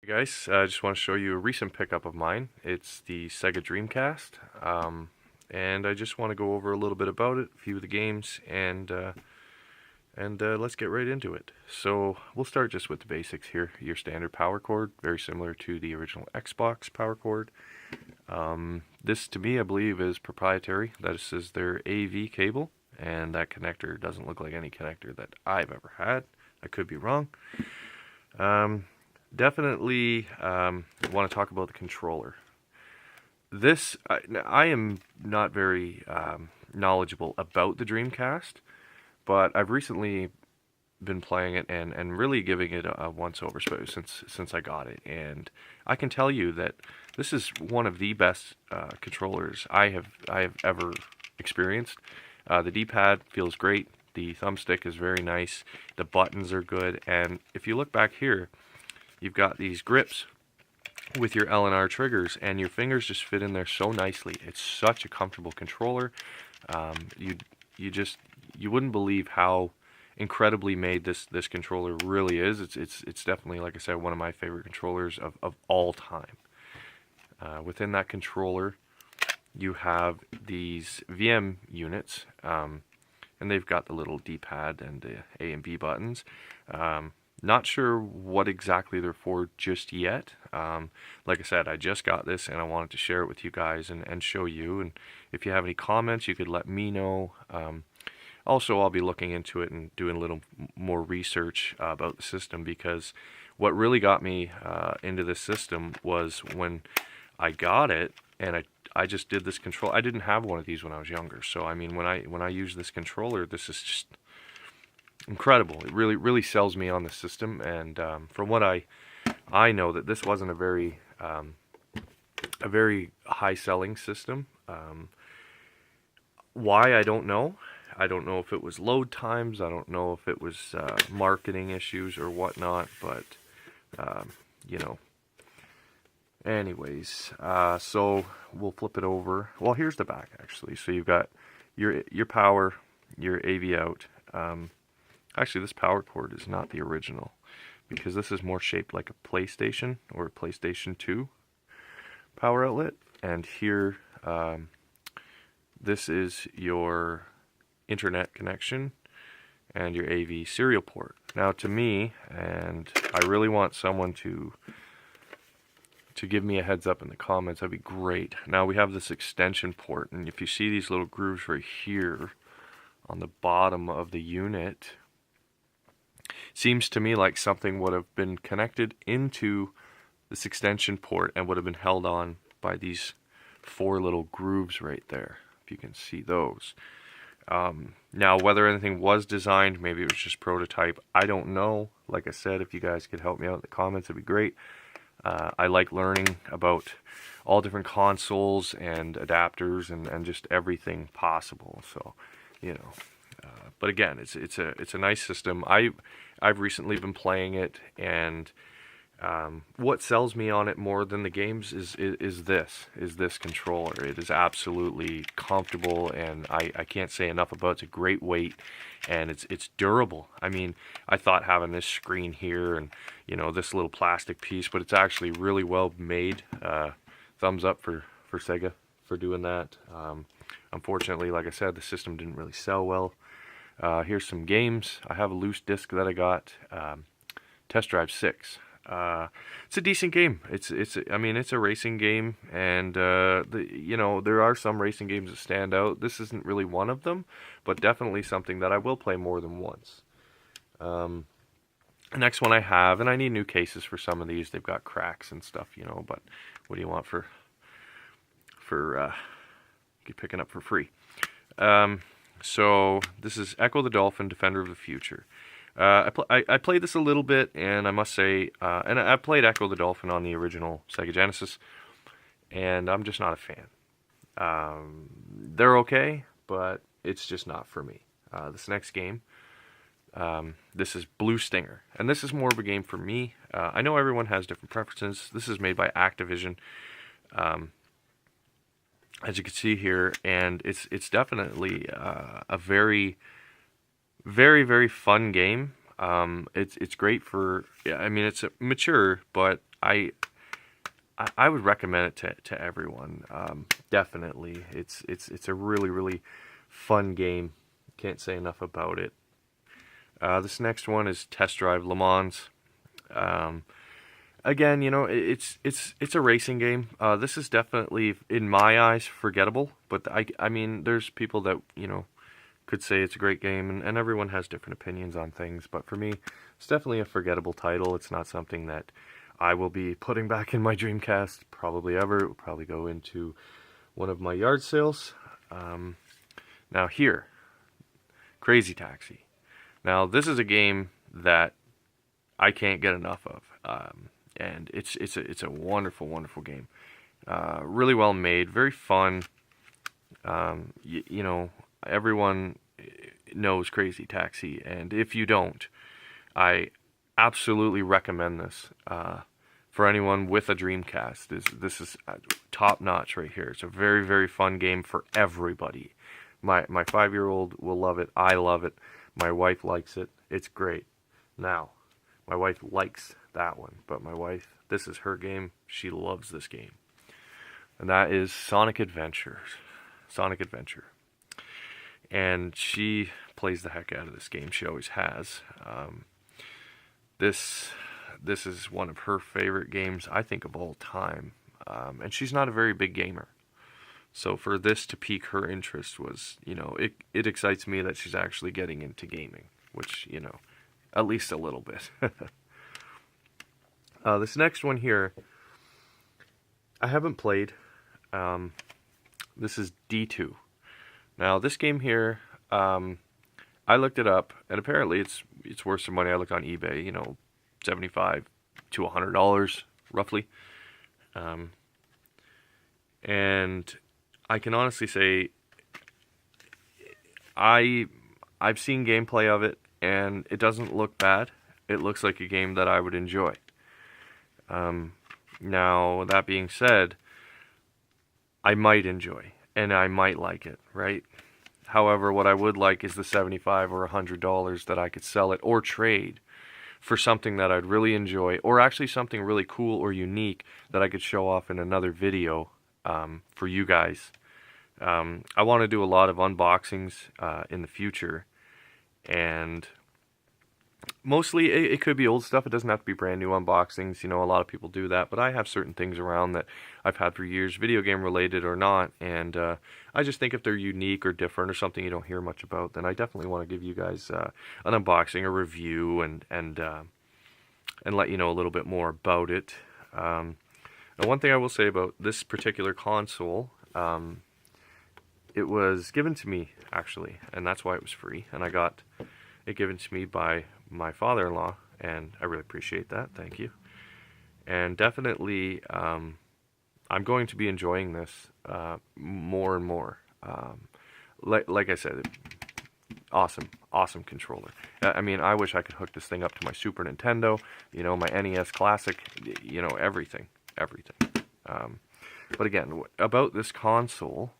Hey guys, I just want to show you a recent pickup of mine. It's the Sega Dreamcast, and I just want to go over a little bit about it, a few of the games, and let's get right into it. So we'll start just with the basics here. Your standard power cord, very similar to the original Xbox power cord. This, to me, I believe is proprietary. This is their AV cable, and that connector doesn't look like any connector that I've ever had. I could be wrong. Definitely want to talk about the controller. I am not very knowledgeable about the Dreamcast, but I've recently been playing it and really giving it a once over since I got it, and I can tell you that this is one of the best controllers I have ever experienced. The D-pad feels great. The thumbstick is very nice. The buttons are good, and if you look back here, you've got these grips with your L and R triggers, and your fingers just fit in there so nicely. It's such a comfortable controller. You wouldn't believe how incredibly made this controller really is. It's definitely, like I said, one of my favorite controllers of all time. Within that controller, you have these VM units, and they've got the little D-pad and the A and B buttons. Not sure what exactly they're for just yet. Like I said, I just got this and I wanted to share it with you guys and show you. And if you have any comments, you could let me know. Also, I'll be looking into it and doing a little more research about the system, because what really got me into this system was when I got it and I just did this control. I didn't have one of these when I was younger. So I mean, when I use this controller, this is just incredible. It really sells me on the system, and from what I know, that this wasn't a very high selling system. Why, I don't know. I don't know if it was load times. I don't know if it was marketing issues or whatnot. But you know. Anyways, so we'll flip it over. Well, here's the back actually. So you've got your power, your AV out. Actually, this power cord is not the original, because this is more shaped like a PlayStation or a PlayStation 2 power outlet. And here, this is your internet connection and your AV serial port. Now, to me, and I really want someone to give me a heads up in the comments, that'd be great. Now, we have this extension port, and if you see these little grooves right here on the bottom of the unit, seems to me like something would have been connected into this extension port and would have been held on by these four little grooves right there, if you can see those. Now, whether anything was designed, maybe it was just prototype, I don't know. Like I said, if you guys could help me out in the comments, it'd be great. I like learning about all different consoles and adapters and just everything possible. So, you know. But again, it's a nice system. I've recently been playing it, and what sells me on it more than the games is this controller. It is absolutely comfortable, and I can't say enough about it. It's a great weight, and it's durable. I mean, I thought having this screen here and this little plastic piece, but it's actually really well made. Thumbs up for Sega for doing that. Unfortunately, like I said, the system didn't really sell well. Here's some games. I have a loose disc that I got. Test Drive 6. It's a decent game. I mean, it's a racing game, and there are some racing games that stand out. This isn't really one of them, but definitely something that I will play more than once. The next one I have, and I need new cases for some of these. They've got cracks and stuff, but what do you want for picking up for free? So this is Echo the Dolphin, Defender of the Future. I played this a little bit, and I must say, and I played Echo the Dolphin on the original Sega Genesis, and I'm just not a fan. They're okay, but it's just not for me. This next game, this is Blue Stinger, and this is more of a game for me. I know everyone has different preferences. This is made by Activision. As you can see here, and it's definitely a very, very fun game. It's great for, I mean, it's mature, but I would recommend it to everyone. Definitely, it's a really really fun game. Can't say enough about it. This next one is Test Drive Le Mans. Um, Again, it's a racing game. This is definitely, in my eyes, forgettable. But I mean, there's people that could say it's a great game, and everyone has different opinions on things. But for me, it's definitely a forgettable title. It's not something that I will be putting back in my Dreamcast probably ever. It will probably go into one of my yard sales. Now here, Crazy Taxi. Now this is a game that I can't get enough of, and it's a wonderful wonderful game. Really well made, very fun. Everyone knows Crazy Taxi, and if you don't, I absolutely recommend this for anyone with a Dreamcast. This is top notch right here. It's a very very fun game for everybody. My 5-year-old will love it. I love it. My wife likes it. It's great. Now, my wife likes that one, but my wife, this is her game. She loves this game, and that is Sonic Adventure. Sonic Adventure. And she plays the heck out of this game. She always has. This is one of her favorite games, I think, of all time. And she's not a very big gamer. So for this to pique her interest was, it excites me that she's actually getting into gaming, which, at least a little bit. This next one here, I haven't played. This is D2. Now, this game here, I looked it up, and apparently it's worth some money. I looked on eBay, $75 to $100, roughly. And I can honestly say, I've seen gameplay of it, and it doesn't look bad. It looks like a game that I would enjoy. Now, that being said, I might enjoy, and I might like it, right? However, what I would like is the $75 or $100 that I could sell it or trade for something that I'd really enjoy, or actually something really cool or unique that I could show off in another video for you guys. I want to do a lot of unboxings in the future, and mostly it could be old stuff. It doesn't have to be brand new unboxings. A lot of people do that, but I have certain things around that I've had for years, video game related or not, and I just think if they're unique or different or something you don't hear much about, then I definitely want to give you guys an unboxing, a review, and let you know a little bit more about it. Now, one thing I will say about this particular console, it was given to me, actually, and that's why it was free, and I got it given to me by my father-in-law, and I really appreciate that. Thank you. And definitely, I'm going to be enjoying this more and more. Like I said, awesome controller. I mean, I wish I could hook this thing up to my Super Nintendo, my NES Classic, everything. But again, about this console,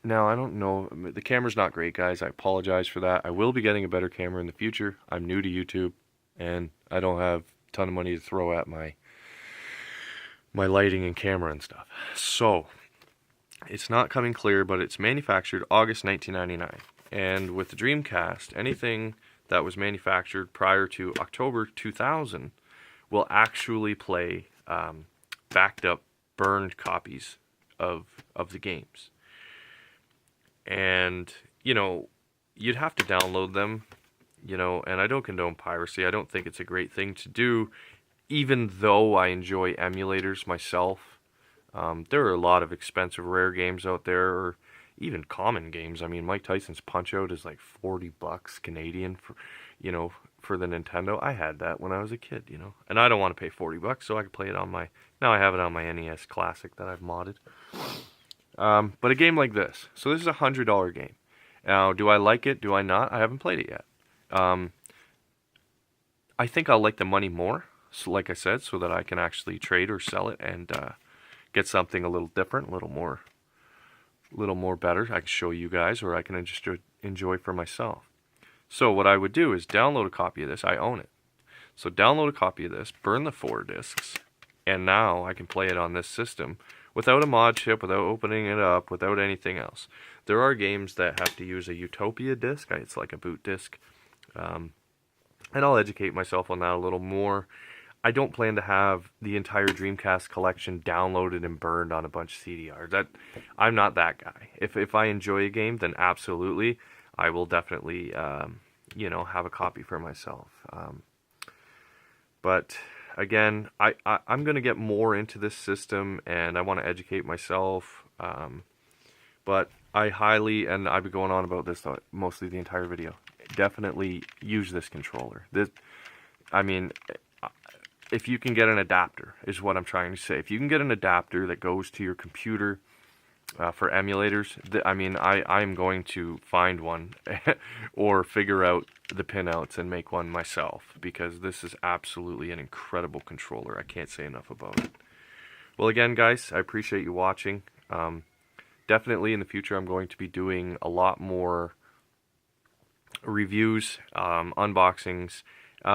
now I don't know, the camera's not great, guys. I apologize for that. I will be getting a better camera in the future. I'm new to YouTube, and I don't have a ton of money to throw at my lighting and camera and stuff. So, it's not coming clear, but it's manufactured August 1999. And with the Dreamcast, anything that was manufactured prior to October 2000 will actually play backed up, burned copies of the games. And, you'd have to download them, and I don't condone piracy. I don't think it's a great thing to do, even though I enjoy emulators myself. There are a lot of expensive rare games out there, or even common games. I mean, Mike Tyson's Punch-Out is like $40 Canadian for the Nintendo. I had that when I was a kid, and I don't want to pay $40, so I could play it on now I have it on my NES Classic that I've modded. But a game like this, so this is a $100 game. Now, do I like it? Do I not? I haven't played it yet. I think I'll like the money more, so like I said, so that I can actually trade or sell it and get something a little different, a little more better. I can show you guys, or I can just enjoy for myself. So what I would do is download a copy of this. I own it. So download a copy of this, burn the 4 discs, and now I can play it on this system without a mod chip, without opening it up, without anything else. There are games that have to use a Utopia disc. It's like a boot disc. And I'll educate myself on that a little more. I don't plan to have the entire Dreamcast collection downloaded and burned on a bunch of CDRs. I'm not that guy. If I enjoy a game, then absolutely, I will definitely, you know, have a copy for myself. But again, I'm going to get more into this system, and I want to educate myself. But I highly, and I've been going on about this mostly the entire video, definitely use this controller. I mean, if you can get an adapter, is what I'm trying to say. If you can get an adapter that goes to your computer for emulators, I mean, I'm going to find one or figure out the pinouts and make one myself, because this is absolutely an incredible controller. I can't say enough about it. Well, again, guys, I appreciate you watching. Definitely in the future, I'm going to be doing a lot more reviews, unboxings,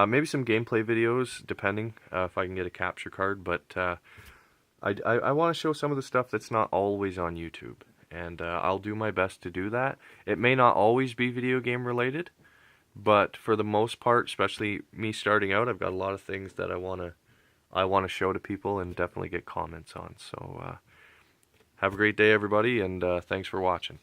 maybe some gameplay videos, depending if I can get a capture card. But I want to show some of the stuff that's not always on YouTube, and I'll do my best to do that. It may not always be video game related, but for the most part, especially me starting out, I've got a lot of things that I want to show to people and definitely get comments on. So have a great day, everybody, and thanks for watching.